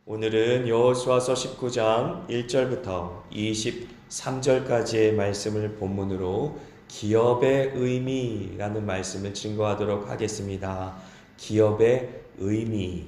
오늘은 여호수아서 19장 1절부터 23절까지의 말씀을 본문으로 기업의 의미라는 말씀을 증거하도록 하겠습니다. 기업의 의미.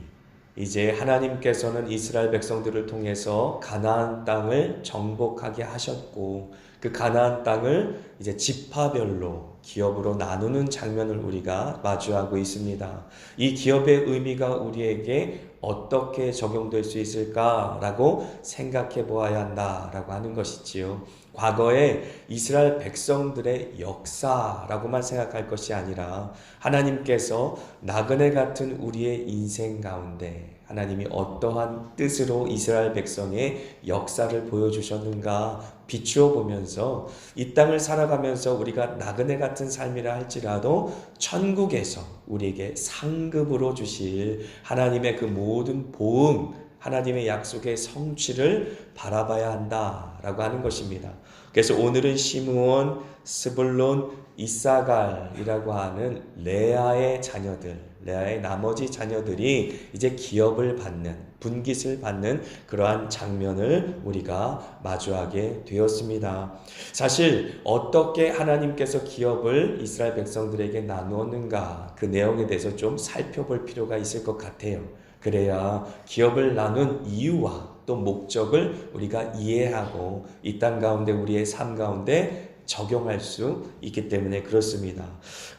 이제 하나님께서는 이스라엘 백성들을 통해서 가나안 땅을 정복하게 하셨고 그 가나안 땅을 이제 지파별로 기업으로 나누는 장면을 우리가 마주하고 있습니다. 이 기업의 의미가 우리에게 어떻게 적용될 수 있을까라고 생각해 보아야 한다라고 하는 것이지요. 과거에 이스라엘 백성들의 역사라고만 생각할 것이 아니라 하나님께서 나그네 같은 우리의 인생 가운데 하나님이 어떠한 뜻으로 이스라엘 백성의 역사를 보여주셨는가 비추어 보면서 이 땅을 살아가면서 우리가 나그네 같은 삶이라 할지라도 천국에서 우리에게 상급으로 주실 하나님의 그 모든 보응, 하나님의 약속의 성취를 바라봐야 한다라고 하는 것입니다. 그래서 오늘은 시므온, 스불론, 이사갈이라고 하는 레아의 자녀들, 레아의 나머지 자녀들이 이제 기업을 받는, 분깃을 받는 그러한 장면을 우리가 마주하게 되었습니다. 사실 어떻게 하나님께서 기업을 이스라엘 백성들에게 나누었는가 그 내용에 대해서 좀 살펴볼 필요가 있을 것 같아요. 그래야 기업을 나눈 이유와 또 목적을 우리가 이해하고 이 땅 가운데 우리의 삶 가운데 적용할 수 있기 때문에 그렇습니다.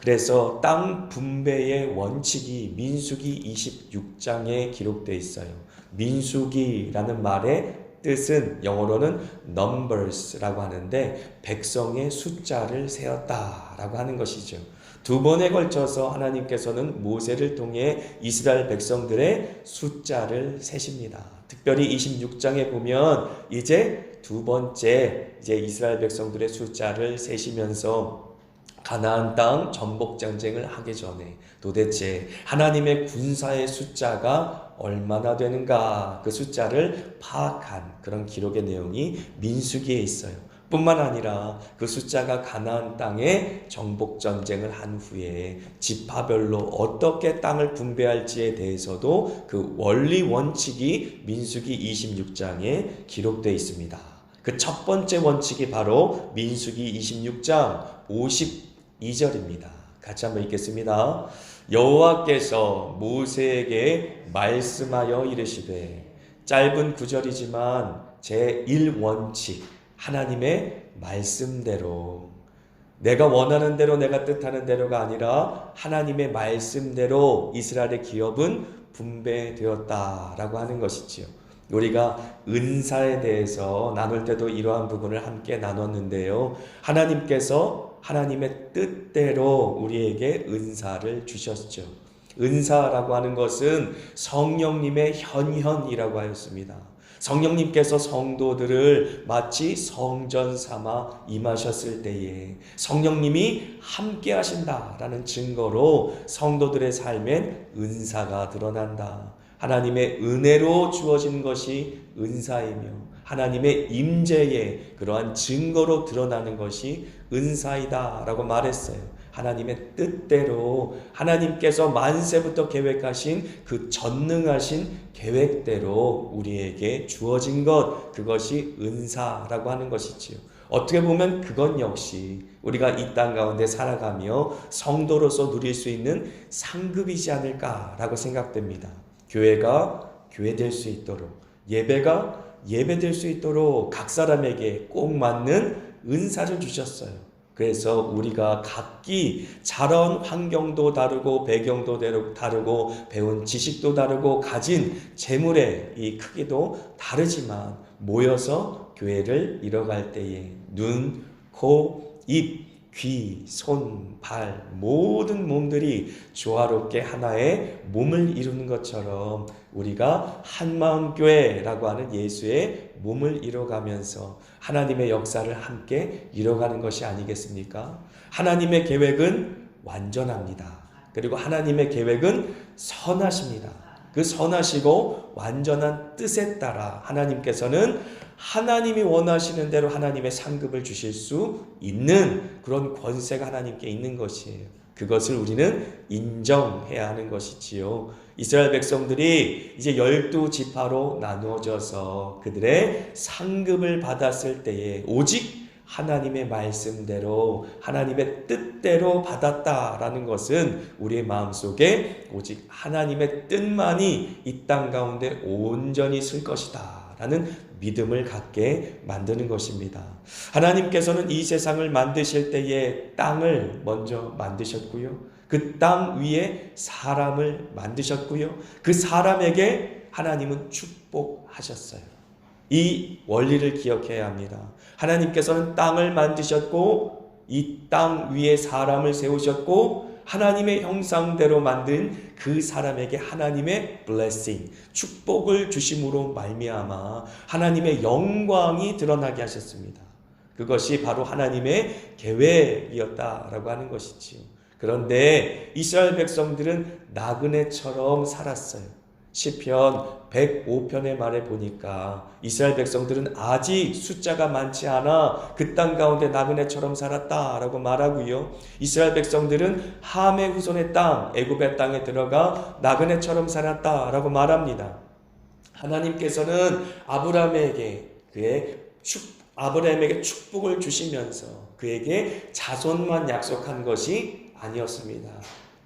그래서 땅 분배의 원칙이 민수기 26장에 기록되어 있어요. 민수기라는 말의 뜻은 영어로는 numbers라고 하는데 백성의 숫자를 세었다라고 하는 것이죠. 두 번에 걸쳐서 하나님께서는 모세를 통해 이스라엘 백성들의 숫자를 세십니다. 특별히 26장에 보면 이제 두 번째 이제 이스라엘 백성들의 숫자를 세시면서 가나안 땅 전복 전쟁을 하기 전에 도대체 하나님의 군사의 숫자가 얼마나 되는가 그 숫자를 파악한 그런 기록의 내용이 민수기에 있어요. 뿐만 아니라 그 숫자가 가나안 땅에 정복 전쟁을 한 후에 지파별로 어떻게 땅을 분배할지에 대해서도 그 원리 원칙이 민수기 26장에 기록되어 있습니다. 그 첫 번째 원칙이 바로 민수기 26장 52절입니다. 같이 한번 읽겠습니다. 여호와께서 모세에게 말씀하여 이르시되, 짧은 구절이지만 제1원칙 하나님의 말씀대로, 내가 원하는 대로 내가 뜻하는 대로가 아니라 하나님의 말씀대로 이스라엘의 기업은 분배되었다라고 하는 것이지요. 우리가 은사에 대해서 나눌 때도 이러한 부분을 함께 나눴는데요. 하나님께서 하나님의 뜻대로 우리에게 은사를 주셨죠. 은사라고 하는 것은 성령님의 현현이라고 하였습니다. 성령님께서 성도들을 마치 성전 삼아 임하셨을 때에 성령님이 함께 하신다라는 증거로 성도들의 삶엔 은사가 드러난다. 하나님의 은혜로 주어진 것이 은사이며 하나님의 임재의 그러한 증거로 드러나는 것이 은사이다 라고 말했어요. 하나님의 뜻대로 하나님께서 만세부터 계획하신 그 전능하신 계획대로 우리에게 주어진 것, 그것이 은사라고 하는 것이지요. 어떻게 보면 그건 역시 우리가 이 땅 가운데 살아가며 성도로서 누릴 수 있는 상급이지 않을까라고 생각됩니다. 교회가 교회될 수 있도록, 예배가 예배될 수 있도록 각 사람에게 꼭 맞는 은사를 주셨어요. 그래서 우리가 각기 자라온 환경도 다르고 배경도 다르고 배운 지식도 다르고 가진 재물의 이 크기도 다르지만 모여서 교회를 이뤄갈 때에 눈, 코, 입, 귀, 손, 발 모든 몸들이 조화롭게 하나의 몸을 이루는 것처럼 우리가 한마음교회라고 하는 예수의 몸을 이뤄가면서 하나님의 역사를 함께 이뤄가는 것이 아니겠습니까? 하나님의 계획은 완전합니다. 그리고 하나님의 계획은 선하십니다. 그 선하시고 완전한 뜻에 따라 하나님께서는 하나님이 원하시는 대로 하나님의 상급을 주실 수 있는 그런 권세가 하나님께 있는 것이에요. 그것을 우리는 인정해야 하는 것이지요. 이스라엘 백성들이 이제 12지파로 나누어져서 그들의 상급을 받았을 때에 오직 하나님의 말씀대로 하나님의 뜻대로 받았다라는 것은 우리의 마음속에 오직 하나님의 뜻만이 이 땅 가운데 온전히 쓸 것이다 라는 믿음을 갖게 만드는 것입니다. 하나님께서는 이 세상을 만드실 때에 땅을 먼저 만드셨고요. 그 땅 위에 사람을 만드셨고요. 그 사람에게 하나님은 축복하셨어요. 이 원리를 기억해야 합니다. 하나님께서는 땅을 만드셨고 이 땅 위에 사람을 세우셨고 하나님의 형상대로 만든 그 사람에게 하나님의 blessing, 축복을 주심으로 말미암아 하나님의 영광이 드러나게 하셨습니다. 그것이 바로 하나님의 계획이었다라고 하는 것이지요. 그런데 이스라엘 백성들은 나그네처럼 살았어요. 시편 105편의 말에 보니까 이스라엘 백성들은 아직 숫자가 많지 않아 그 땅 가운데 나그네처럼 살았다라고 말하고요. 이스라엘 백성들은 함의 후손의 땅, 애굽의 땅에 들어가 나그네처럼 살았다라고 말합니다. 하나님께서는 아브라함에게 축복을 주시면서 그에게 자손만 약속한 것이 아니었습니다.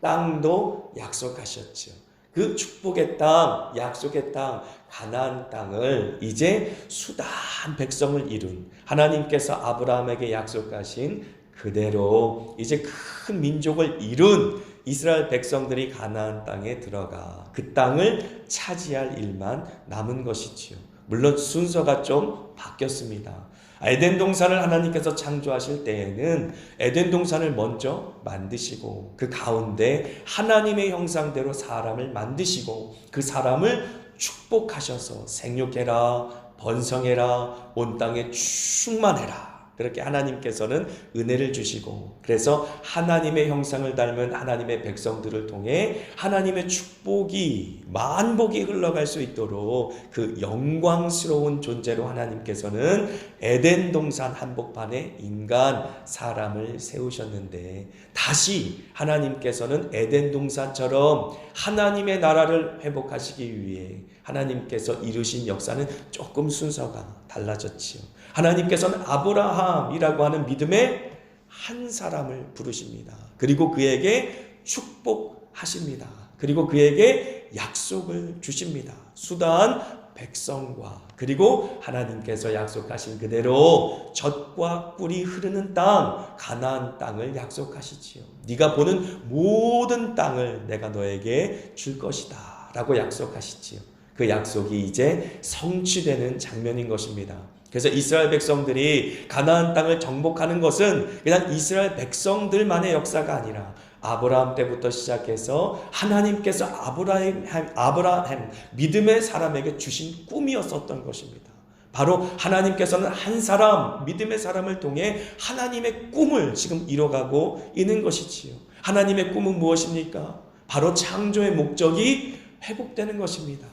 땅도 약속하셨죠. 그 축복의 땅, 약속의 땅, 가나안 땅을 이제 수단 백성을 이룬 하나님께서 아브라함에게 약속하신 그대로 이제 큰 민족을 이룬 이스라엘 백성들이 가나안 땅에 들어가 그 땅을 차지할 일만 남은 것이지요. 물론 순서가 좀 바뀌었습니다. 에덴 동산을 하나님께서 창조하실 때에는 에덴 동산을 먼저 만드시고 그 가운데 하나님의 형상대로 사람을 만드시고 그 사람을 축복하셔서 생육해라, 번성해라, 온 땅에 충만해라. 그렇게 하나님께서는 은혜를 주시고 그래서 하나님의 형상을 닮은 하나님의 백성들을 통해 하나님의 축복이 만복이 흘러갈 수 있도록 그 영광스러운 존재로 하나님께서는 에덴 동산 한복판에 인간 사람을 세우셨는데 다시 하나님께서는 에덴 동산처럼 하나님의 나라를 회복하시기 위해 하나님께서 이루신 역사는 조금 순서가 달라졌지요. 하나님께서는 아브라함이라고 하는 믿음의 한 사람을 부르십니다. 그리고 그에게 축복하십니다. 그리고 그에게 약속을 주십니다. 수단 백성과 그리고 하나님께서 약속하신 그대로 젖과 꿀이 흐르는 땅 가나안 땅을 약속하시지요. 네가 보는 모든 땅을 내가 너에게 줄 것이다 라고 약속하시지요. 그 약속이 이제 성취되는 장면인 것입니다. 그래서 이스라엘 백성들이 가나안 땅을 정복하는 것은 그냥 이스라엘 백성들만의 역사가 아니라 아브라함 때부터 시작해서 하나님께서 아브라함 믿음의 사람에게 주신 꿈이었었던 것입니다. 바로 하나님께서는 한 사람, 믿음의 사람을 통해 하나님의 꿈을 지금 이뤄가고 있는 것이지요. 하나님의 꿈은 무엇입니까? 바로 창조의 목적이 회복되는 것입니다.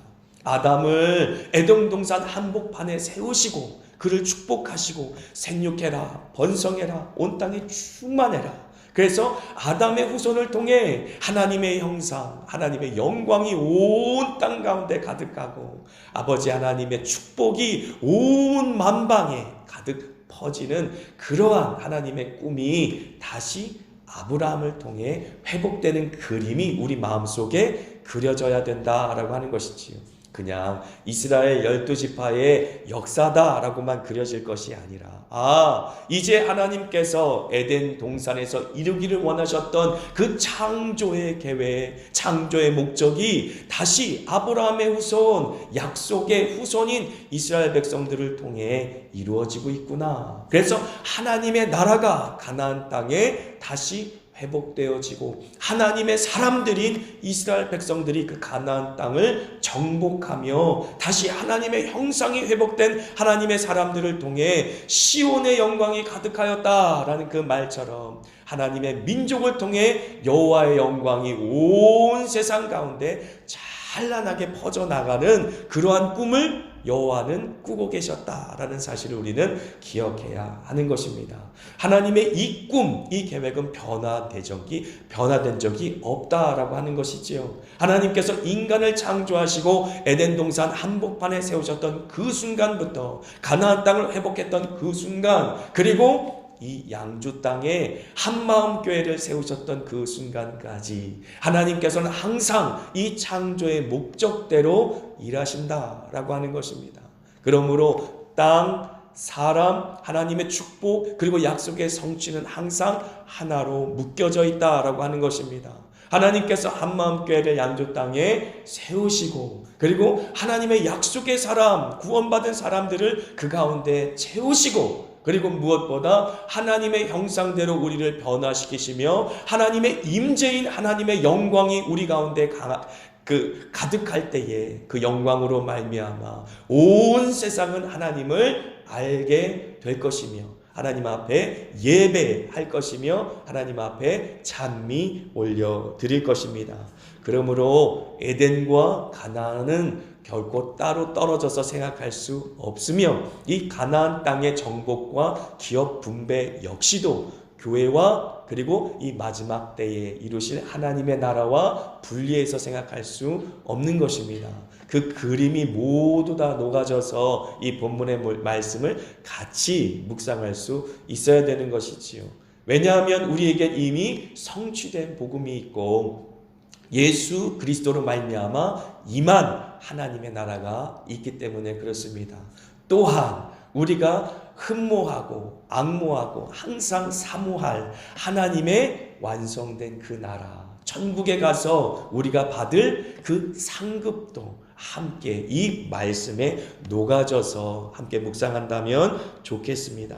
아담을 에덴 동산 한복판에 세우시고 그를 축복하시고 생육해라, 번성해라, 온 땅에 충만해라. 그래서 아담의 후손을 통해 하나님의 형상, 하나님의 영광이 온 땅 가운데 가득하고 아버지 하나님의 축복이 온 만방에 가득 퍼지는 그러한 하나님의 꿈이 다시 아브라함을 통해 회복되는 그림이 우리 마음속에 그려져야 된다라고 하는 것이지요. 그냥 이스라엘 12지파의 역사다라고만 그려질 것이 아니라 이제 하나님께서 에덴 동산에서 이루기를 원하셨던 그 창조의 계획, 창조의 목적이 다시 아브라함의 후손, 약속의 후손인 이스라엘 백성들을 통해 이루어지고 있구나. 그래서 하나님의 나라가 가나안 땅에 다시 회복되어지고 하나님의 사람들인 이스라엘 백성들이 그 가나안 땅을 정복하며 다시 하나님의 형상이 회복된 하나님의 사람들을 통해 시온의 영광이 가득하였다라는 그 말처럼 하나님의 민족을 통해 여호와의 영광이 온 세상 가운데 찬란하게 퍼져나가는 그러한 꿈을 여호와는 꾸고 계셨다라는 사실을 우리는 기억해야 하는 것입니다. 하나님의 이 꿈, 이 계획은 변화된 적이 없다라고 하는 것이지요. 하나님께서 인간을 창조하시고 에덴 동산 한복판에 세우셨던 그 순간부터, 가나안 땅을 회복했던 그 순간, 그리고 이 양주 땅에 한마음 교회를 세우셨던 그 순간까지 하나님께서는 항상 이 창조의 목적대로 일하신다라고 하는 것입니다. 그러므로 땅, 사람, 하나님의 축복, 그리고 약속의 성취는 항상 하나로 묶여져 있다라고 하는 것입니다. 하나님께서 한마음 교회를 양주 땅에 세우시고, 그리고 하나님의 약속의 사람, 구원받은 사람들을 그 가운데 채우시고, 그리고 무엇보다 하나님의 형상대로 우리를 변화시키시며 하나님의 임재인 하나님의 영광이 우리 가운데 가득할 때에 그 영광으로 말미암아 온 세상은 하나님을 알게 될 것이며 하나님 앞에 예배할 것이며 하나님 앞에 찬미 올려드릴 것입니다. 그러므로 에덴과 가나안은 결코 따로 떨어져서 생각할 수 없으며 이 가나안 땅의 정복과 기업 분배 역시도 교회와 그리고 이 마지막 때에 이루실 하나님의 나라와 분리해서 생각할 수 없는 것입니다. 그 그림이 모두 다 녹아져서 이 본문의 말씀을 같이 묵상할 수 있어야 되는 것이지요. 왜냐하면 우리에게 이미 성취된 복음이 있고 예수 그리스도로 말미암아 임한 하나님의 나라가 있기 때문에 그렇습니다. 또한 우리가 흠모하고 악모하고 항상 사모할 하나님의 완성된 그 나라, 천국에 가서 우리가 받을 그 상급도 함께 이 말씀에 녹아져서 함께 묵상한다면 좋겠습니다.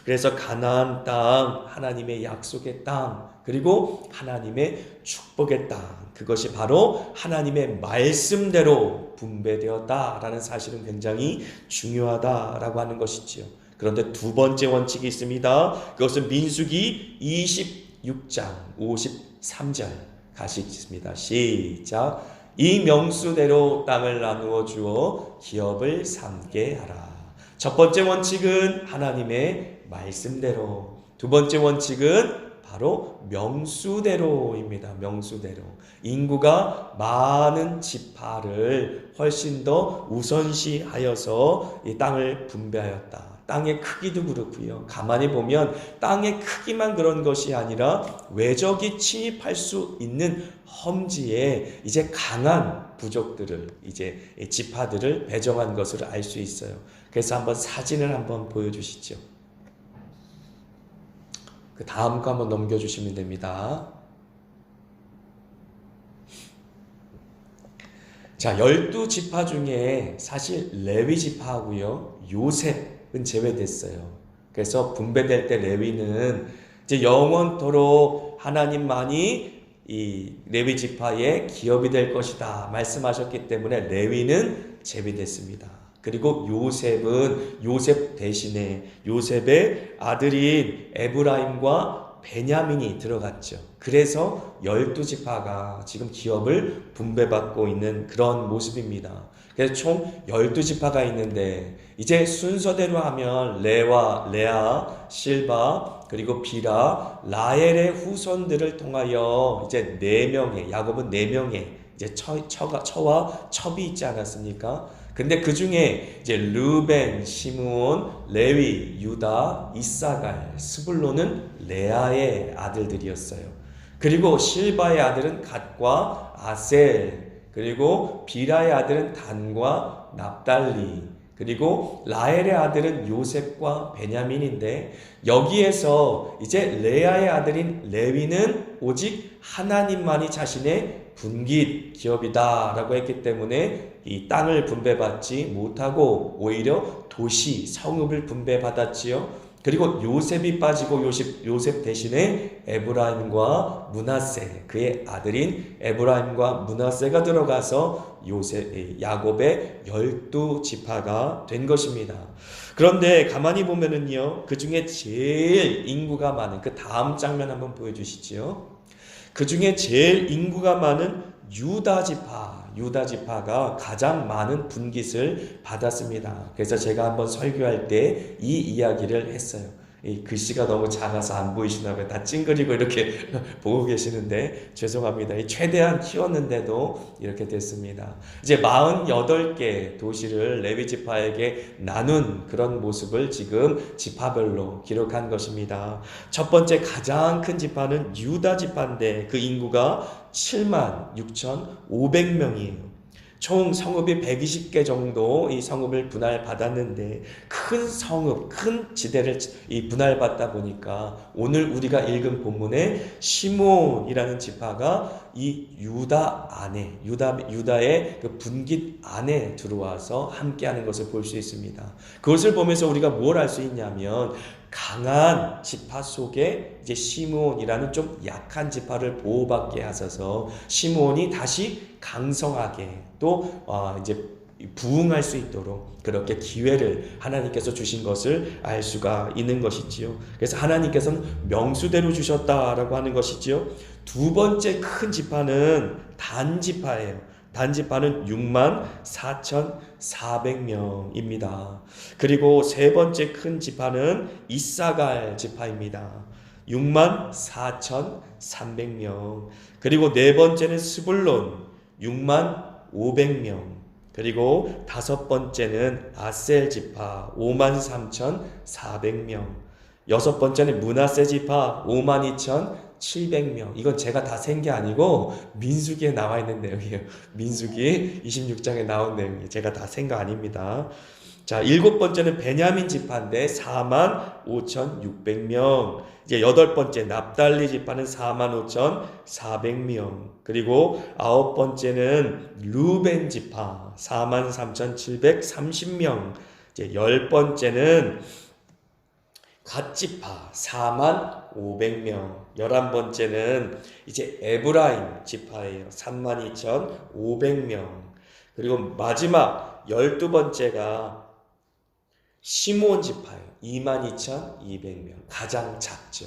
그래서 가나안 땅, 하나님의 약속의 땅, 그리고 하나님의 축복의 땅, 그것이 바로 하나님의 말씀대로 분배되었다라는 사실은 굉장히 중요하다라고 하는 것이지요. 그런데 두 번째 원칙이 있습니다. 그것은 민수기 26장 53절 가시겠습니다. 시작. 이 명수대로 땅을 나누어 주어 기업을 삼게 하라. 첫 번째 원칙은 하나님의 말씀대로, 두 번째 원칙은 바로 명수대로입니다. 명수대로. 인구가 많은 지파를 훨씬 더 우선시하여서 이 땅을 분배하였다. 땅의 크기도 그렇고요. 가만히 보면 땅의 크기만 그런 것이 아니라 외적이 침입할 수 있는 험지에 이제 강한 부족들을, 이제 지파들을 배정한 것을 알 수 있어요. 그래서 한번 사진을 한번 보여주시죠. 그 다음 거 한번 넘겨주시면 됩니다. 자, 12지파 중에 사실 레위 지파하고요, 요셉은 제외됐어요. 그래서 분배될 때 레위는 이제 영원토록 하나님만이 이 레위 지파의 기업이 될 것이다 말씀하셨기 때문에 레위는 제외됐습니다. 그리고 요셉은 요셉 대신에 요셉의 아들인 에브라임과 베냐민이 들어갔죠. 그래서 12지파가 지금 기업을 분배받고 있는 그런 모습입니다. 그래서 총 12지파가 있는데 이제 순서대로 하면 레아, 실바, 그리고 비라, 라헬의 후손들을 통하여 이제 4명의, 야곱은 4명의 이제 처와 첩이 있지 않았습니까? 근데 그 중에 이제 르벤, 시므온, 레위, 유다, 이사갈, 스불론은 레아의 아들들이었어요. 그리고 실바의 아들은 갓과 아셀, 그리고 비라의 아들은 단과 납달리, 그리고 라헬의 아들은 요셉과 베냐민인데 여기에서 이제 레아의 아들인 레위는 오직 하나님만이 자신의 분깃 기업이다라고 했기 때문에 이 땅을 분배받지 못하고 오히려 도시, 성읍을 분배받았지요. 그리고 요셉이 빠지고 요셉 대신에 에브라임과 므낫세, 그의 아들인 에브라임과 므낫세가 들어가서 야곱의 12지파가 된 것입니다. 그런데 가만히 보면은요, 그 중에 제일 인구가 많은, 그 다음 장면 한번 보여주시죠. 그 중에 제일 인구가 많은 유다 지파, 유다 지파가 가장 많은 분깃을 받았습니다. 그래서 제가 한번 설교할 때 이 이야기를 했어요. 이 글씨가 너무 작아서 안 보이시나 봐요. 다 찡그리고 이렇게 보고 계시는데 죄송합니다. 최대한 키웠는데도 이렇게 됐습니다. 이제 48개 도시를 레위 지파에게 나눈 그런 모습을 지금 지파별로 기록한 것입니다. 첫 번째 가장 큰 지파는 유다 지파인데 그 인구가 76,500명이에요. 총 성읍이 120개 정도 이 성읍을 분할받았는데 큰 성읍, 큰 지대를 이 분할받다 보니까 오늘 우리가 읽은 본문에 시몬이라는 지파가 이 유다 안에, 유다의 그 분깃 안에 들어와서 함께하는 것을 볼 수 있습니다. 그것을 보면서 우리가 뭘 알 수 있냐면 강한 지파 속에 이제 시므온이라는 좀 약한 지파를 보호받게 하셔서 시므온이 다시 강성하게 또 이제 부흥할 수 있도록 그렇게 기회를 하나님께서 주신 것을 알 수가 있는 것이지요. 그래서 하나님께서는 명수대로 주셨다라고 하는 것이지요. 두 번째 큰 지파는 단 지파예요. 단 지파는 64,400명입니다. 그리고 세 번째 큰 지파는 이사갈 지파입니다. 64,300명. 그리고 네 번째는 스불론 65,500명. 그리고 다섯 번째는 아셀 지파 53,400명. 여섯 번째는 므낫세 지파 52,700명. 이건 제가 다 센 게 아니고 민수기에 나와 있는 내용이에요. 민수기 26장에 나온 내용이에요. 제가 다 센 거 아닙니다. 자, 일곱 번째는 베냐민 지파인데 45,600명. 이제 여덟 번째 납달리 지파는 45,400명. 그리고 아홉 번째는 루벤 지파 43,730명. 이제 열 번째는 갓 지파 45,500명. 11번째는 이제 에브라임 지파예요. 32,500명. 그리고 마지막 12번째가 시므온 지파예요. 22,200명. 가장 작죠.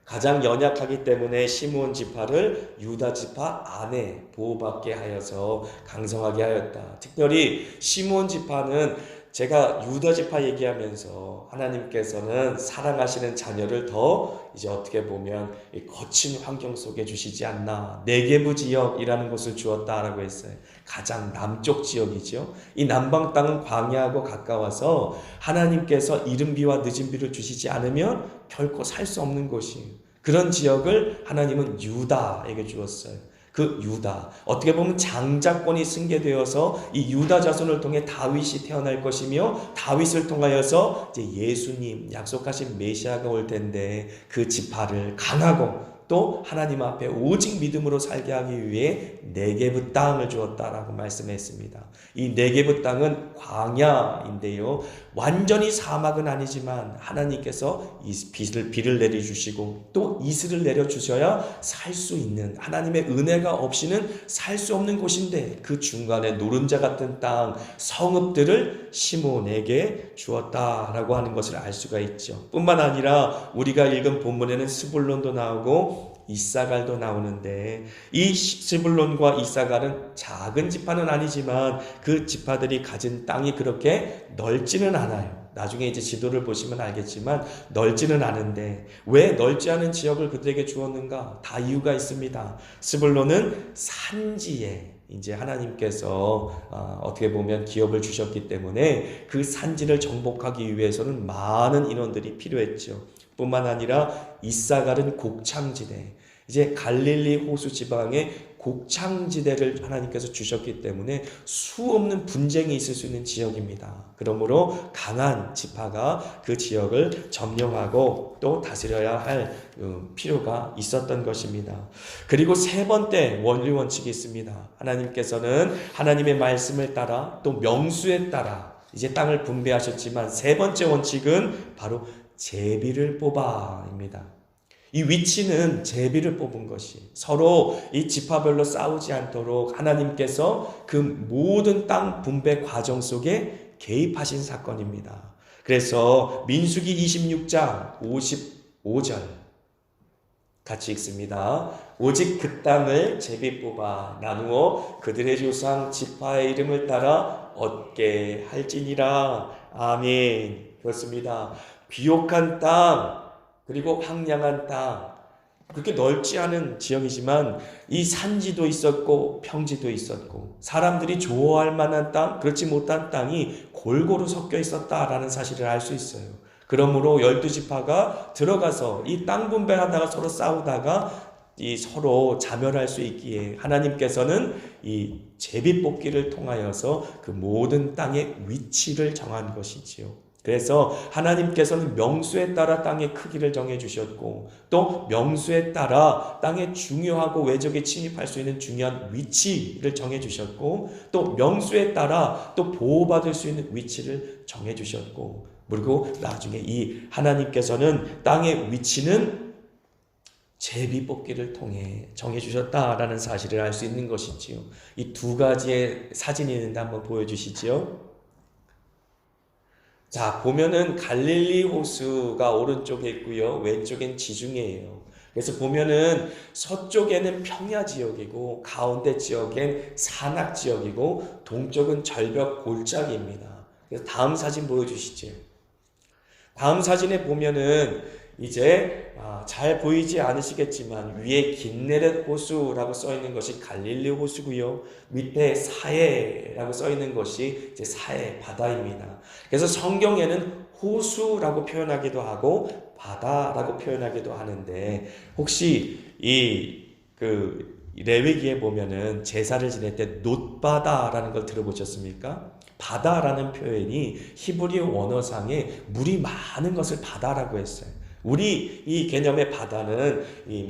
가장 연약하기 때문에 시므온 지파를 유다 지파 안에 보호받게 하여서 강성하게 하였다. 특별히 시므온 지파는 제가 유다 지파 얘기하면서 하나님께서는 사랑하시는 자녀를 더 이제 어떻게 보면 거친 환경 속에 주시지 않나. 네게부 지역이라는 곳을 주었다라고 했어요. 가장 남쪽 지역이죠. 이 남방 땅은 광야하고 가까워서 하나님께서 이른 비와 늦은 비를 주시지 않으면 결코 살 수 없는 곳이에요. 그런 지역을 하나님은 유다에게 주었어요. 그 유다, 어떻게 보면 장자권이 승계되어서 이 유다 자손을 통해 다윗이 태어날 것이며 다윗을 통하여서 이제 예수님 약속하신 메시아가 올 텐데 그 지파를 강하고 또 하나님 앞에 오직 믿음으로 살게 하기 위해 네게브 땅을 주었다라고 말씀했습니다. 이 네게브 땅은 광야인데요. 완전히 사막은 아니지만 하나님께서 이 비를 내려주시고 또 이슬을 내려주셔야 살 수 있는 하나님의 은혜가 없이는 살 수 없는 곳인데 그 중간에 노른자 같은 땅 성읍들을 시므온에게 주었다라고 하는 것을 알 수가 있죠. 뿐만 아니라 우리가 읽은 본문에는 스불론도 나오고 이사갈도 나오는데 이 스불론과 이사갈은 작은 지파는 아니지만 그 지파들이 가진 땅이 그렇게 넓지는 않아요. 나중에 이제 지도를 보시면 알겠지만 넓지는 않은데 왜 넓지 않은 지역을 그들에게 주었는가? 다 이유가 있습니다. 스불론은 산지에 이제 하나님께서 어떻게 보면 기업을 주셨기 때문에 그 산지를 정복하기 위해서는 많은 인원들이 필요했죠. 뿐만 아니라 이사갈은 곡창지대, 이제 갈릴리 호수 지방의 곡창지대를 하나님께서 주셨기 때문에 수없는 분쟁이 있을 수 있는 지역입니다. 그러므로 강한 지파가 그 지역을 점령하고 또 다스려야 할 필요가 있었던 것입니다. 그리고 세 번째 원리 원칙이 있습니다. 하나님께서는 하나님의 말씀을 따라 또 명수에 따라 이제 땅을 분배하셨지만 세 번째 원칙은 바로 제비를 뽑아입니다. 이 위치는 제비를 뽑은 것이 서로 이 지파별로 싸우지 않도록 하나님께서 그 모든 땅 분배 과정 속에 개입하신 사건입니다. 그래서 민수기 26장 55절 같이 읽습니다. 오직 그 땅을 제비 뽑아 나누어 그들의 조상 지파의 이름을 따라 얻게 할지니라. 아멘. 그렇습니다. 비옥한 땅, 그리고 황량한 땅, 그렇게 넓지 않은 지역이지만 이 산지도 있었고 평지도 있었고 사람들이 좋아할 만한 땅, 그렇지 못한 땅이 골고루 섞여 있었다라는 사실을 알 수 있어요. 그러므로 12지파가 들어가서 이 땅 분배하다가 서로 싸우다가 이 서로 자멸할 수 있기에 하나님께서는 이 제비 뽑기를 통하여서 그 모든 땅의 위치를 정한 것이지요. 그래서 하나님께서는 명수에 따라 땅의 크기를 정해 주셨고 또 명수에 따라 땅의 중요하고 외적에 침입할 수 있는 중요한 위치를 정해 주셨고 또 명수에 따라 또 보호받을 수 있는 위치를 정해 주셨고 그리고 나중에 이 하나님께서는 땅의 위치는 제비 뽑기를 통해 정해 주셨다라는 사실을 알 수 있는 것이지요. 이 두 가지의 사진이 있는데 한번 보여주시지요. 자, 보면은 갈릴리 호수가 오른쪽에 있고요. 왼쪽엔 지중해예요. 그래서 보면은 서쪽에는 평야 지역이고 가운데 지역엔 산악 지역이고 동쪽은 절벽 골짜기입니다. 그래서 다음 사진 보여주시죠. 다음 사진에 보면은 이제 잘 보이지 않으시겠지만 위에 긴네렛 호수라고 써 있는 것이 갈릴리 호수고요. 밑에 사해라고 써 있는 것이 이제 사해 바다입니다. 그래서 성경에는 호수라고 표현하기도 하고 바다라고 표현하기도 하는데 혹시 레위기에 보면은 제사를 지낼 때 놋바다라는 걸 들어보셨습니까? 바다라는 표현이 히브리 원어상에 물이 많은 것을 바다라고 했어요. 우리 이 개념의 바다는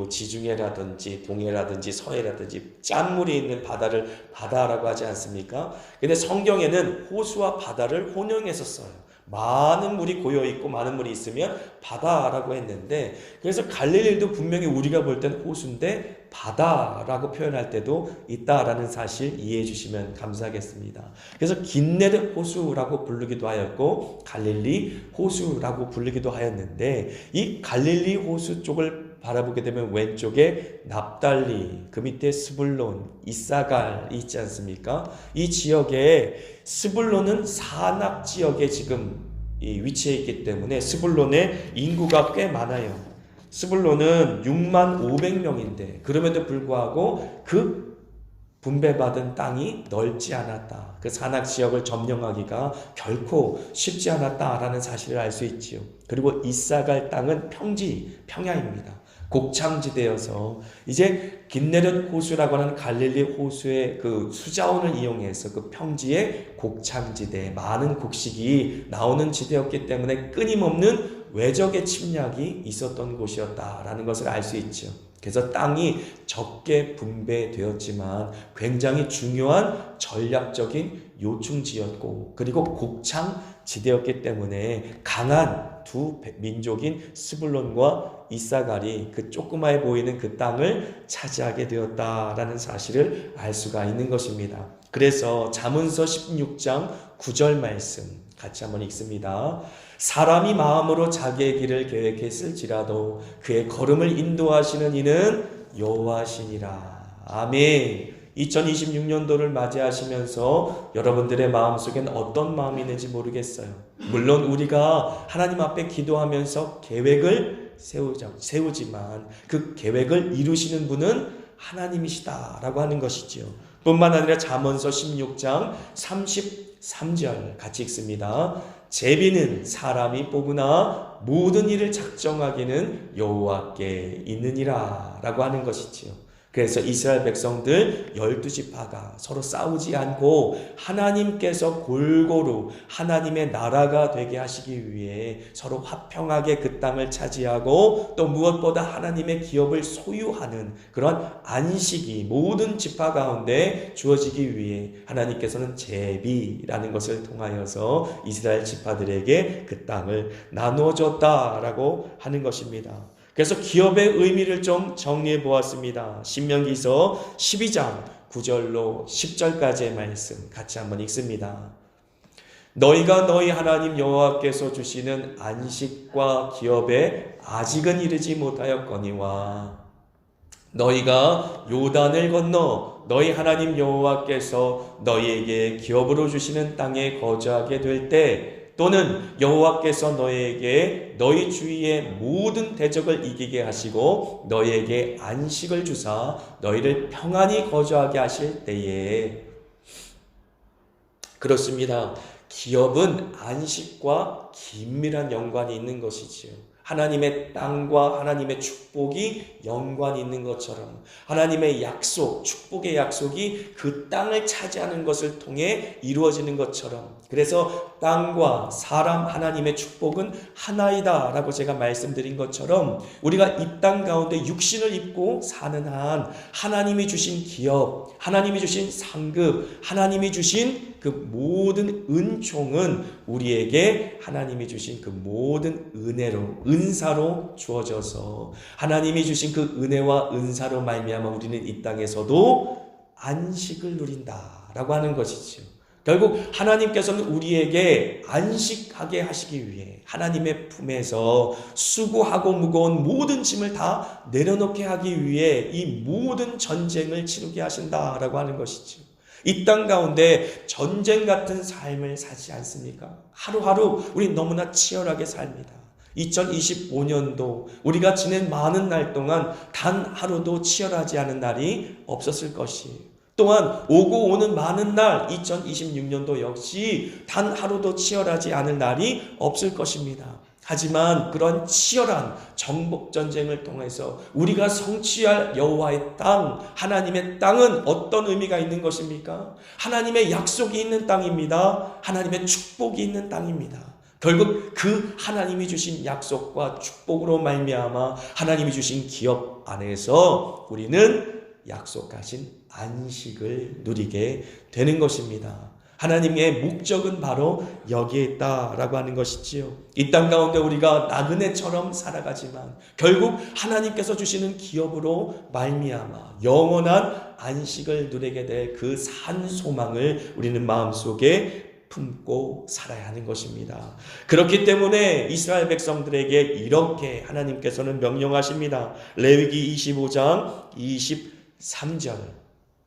지중해라든지 동해라든지 서해라든지 짠물이 있는 바다를 바다라고 하지 않습니까? 근데 성경에는 호수와 바다를 혼용해서 써요. 많은 물이 고여있고 많은 물이 있으면 바다라고 했는데 그래서 갈릴리도 분명히 우리가 볼 때는 호수인데 바다라고 표현할 때도 있다라는 사실 이해해 주시면 감사하겠습니다. 그래서 긴네렛 호수라고 부르기도 하였고 갈릴리 호수라고 부르기도 하였는데 이 갈릴리 호수 쪽을 바라보게 되면 왼쪽에 납달리, 그 밑에 스불론, 이사갈 있지 않습니까? 이 지역에 스불론은 산악 지역에 지금 위치해 있기 때문에 스불론의 인구가 꽤 많아요. 스불론은 6만 500명인데 그럼에도 불구하고 그 분배받은 땅이 넓지 않았다. 그 산악 지역을 점령하기가 결코 쉽지 않았다라는 사실을 알 수 있지요. 그리고 이사갈 땅은 평야입니다. 곡창지대여서 이제 긴네렛 호수라고 하는 갈릴리 호수의 그 수자원을 이용해서 그 평지의 곡창지대, 많은 곡식이 나오는 지대였기 때문에 끊임없는 외적의 침략이 있었던 곳이었다라는 것을 알 수 있죠. 그래서 땅이 적게 분배되었지만 굉장히 중요한 전략적인 요충지였고 그리고 곡창 지대였기 때문에 강한 두 민족인 스불론과 이사갈이 그 조그마해 보이는 그 땅을 차지하게 되었다라는 사실을 알 수가 있는 것입니다. 그래서 잠언서 16장 9절 말씀 같이 한번 읽습니다. 사람이 마음으로 자기의 길을 계획했을지라도 그의 걸음을 인도하시는 이는 여호와시니라. 아멘. 2026년도를 맞이하시면서 여러분들의 마음속엔 어떤 마음이 있는지 모르겠어요. 물론 우리가 하나님 앞에 기도하면서 계획을 세우지만 그 계획을 이루시는 분은 하나님이시다라고 하는 것이지요. 뿐만 아니라 잠언서 16장 33절 같이 읽습니다. 제비는 사람이 뽑으나 모든 일을 작정하기는 여호와께 있느니라 라고 하는 것이지요. 그래서 이스라엘 백성들 12지파가 서로 싸우지 않고 하나님께서 골고루 하나님의 나라가 되게 하시기 위해 서로 화평하게 그 땅을 차지하고 또 무엇보다 하나님의 기업을 소유하는 그런 안식이 모든 지파 가운데 주어지기 위해 하나님께서는 제비라는 것을 통하여서 이스라엘 지파들에게 그 땅을 나누어 줬다라고 하는 것입니다. 그래서 기업의 의미를 좀 정리해 보았습니다. 신명기서 12장 9절로 10절까지의 말씀 같이 한번 읽습니다. 너희가 너희 하나님 여호와께서 주시는 안식과 기업에 아직은 이르지 못하였거니와 너희가 요단을 건너 너희 하나님 여호와께서 너희에게 기업으로 주시는 땅에 거주하게 될 때, 또는 여호와께서 너희에게 너희 주위의 모든 대적을 이기게 하시고 너희에게 안식을 주사 너희를 평안히 거주하게 하실 때에. 그렇습니다. 기업은 안식과 긴밀한 연관이 있는 것이지요. 하나님의 땅과 하나님의 축복이 연관이 있는 것처럼, 하나님의 약속, 축복의 약속이 그 땅을 차지하는 것을 통해 이루어지는 것처럼, 그래서 땅과 사람, 하나님의 축복은 하나이다 라고 제가 말씀드린 것처럼, 우리가 이 땅 가운데 육신을 입고 사는 한 하나님이 주신 기업, 하나님이 주신 상급, 하나님이 주신 그 모든 은총은 우리에게 하나님이 주신 그 모든 은사로 주어져서, 하나님이 주신 그 은혜와 은사로 말미암아 우리는 이 땅에서도 안식을 누린다라고 하는 것이죠. 결국 하나님께서는 우리에게 안식하게 하시기 위해 하나님의 품에서 수고하고 무거운 모든 짐을 다 내려놓게 하기 위해 이 모든 전쟁을 치르게 하신다라고 하는 것이죠. 이 땅 가운데 전쟁 같은 삶을 사지 않습니까? 하루하루 우리 너무나 치열하게 삽니다. 2025년도 우리가 지낸 많은 날 동안 단 하루도 치열하지 않은 날이 없었을 것이에요. 또한 오고 오는 많은 날 2026년도 역시 단 하루도 치열하지 않을 날이 없을 것입니다. 하지만 그런 치열한 정복전쟁을 통해서 우리가 성취할 여호와의 땅, 하나님의 땅은 어떤 의미가 있는 것입니까? 하나님의 약속이 있는 땅입니다. 하나님의 축복이 있는 땅입니다. 결국 그 하나님이 주신 약속과 축복으로 말미암아 하나님이 주신 기업 안에서 우리는 약속하신 안식을 누리게 되는 것입니다. 하나님의 목적은 바로 여기에 있다라고 하는 것이지요. 이 땅 가운데 우리가 나그네처럼 살아가지만 결국 하나님께서 주시는 기업으로 말미암아 영원한 안식을 누리게 될 그 산 소망을 우리는 마음속에 품고 살아야 하는 것입니다. 그렇기 때문에 이스라엘 백성들에게 이렇게 하나님께서는 명령하십니다. 레위기 25장 23절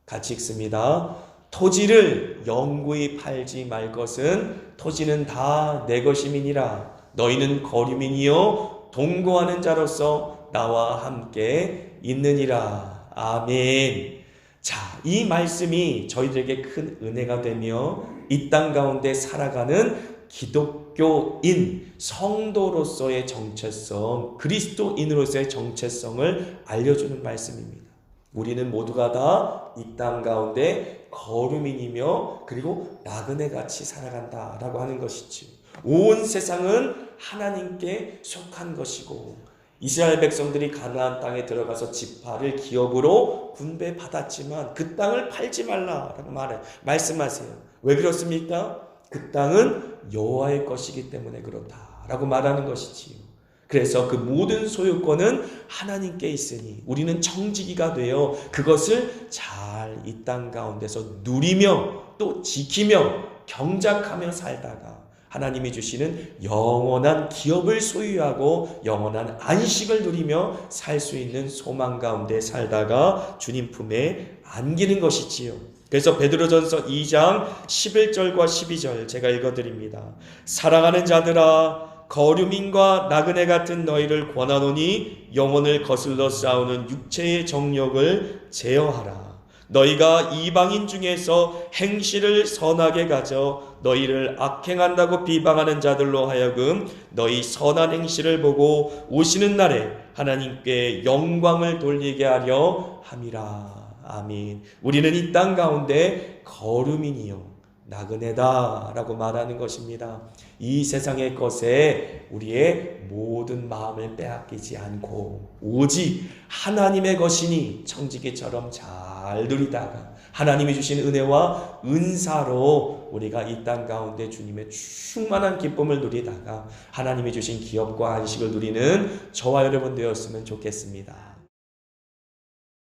같이 읽습니다. 토지를 영구히 팔지 말 것은 토지는 다 내 것임이니라. 너희는 거류민이요 동거하는 자로서 나와 함께 있느니라. 아멘. 자, 이 말씀이 저희들에게 큰 은혜가 되며 이 땅 가운데 살아가는 기독교인 성도로서의 정체성, 그리스도인으로서의 정체성을 알려주는 말씀입니다. 우리는 모두가 다 이 땅 가운데 거류민이며 그리고 나그네같이 살아간다라고 하는 것이지. 온 세상은 하나님께 속한 것이고 이스라엘 백성들이 가나안 땅에 들어가서 지파를 기업으로 분배받았지만 그 땅을 팔지 말라라고 말씀하세요. 왜 그렇습니까? 그 땅은 여호와의 것이기 때문에 그렇다라고 말하는 것이지요. 그래서 그 모든 소유권은 하나님께 있으니 우리는 청지기가 되어 그것을 잘 이 땅 가운데서 누리며 또 지키며 경작하며 살다가 하나님이 주시는 영원한 기업을 소유하고 영원한 안식을 누리며 살 수 있는 소망 가운데 살다가 주님 품에 안기는 것이지요. 그래서 베드로전서 2장 11절과 12절 제가 읽어드립니다. 사랑하는 자들아, 거류민과 나그네 같은 너희를 권하노니 영혼을 거슬러 싸우는 육체의 정욕을 제어하라. 너희가 이방인 중에서 행실을 선하게 가져 너희를 악행한다고 비방하는 자들로 하여금 너희 선한 행실을 보고 오시는 날에 하나님께 영광을 돌리게 하려 함이라. 아멘. 우리는 이 땅 가운데 거류민이요 나그네다라고 말하는 것입니다. 이 세상의 것에 우리의 모든 마음을 빼앗기지 않고 오직 하나님의 것이니 청지기처럼 잘 누리다가 하나님이 주신 은혜와 은사로 우리가 이 땅 가운데 주님의 충만한 기쁨을 누리다가 하나님이 주신 기업과 안식을 누리는 저와 여러분 되었으면 좋겠습니다.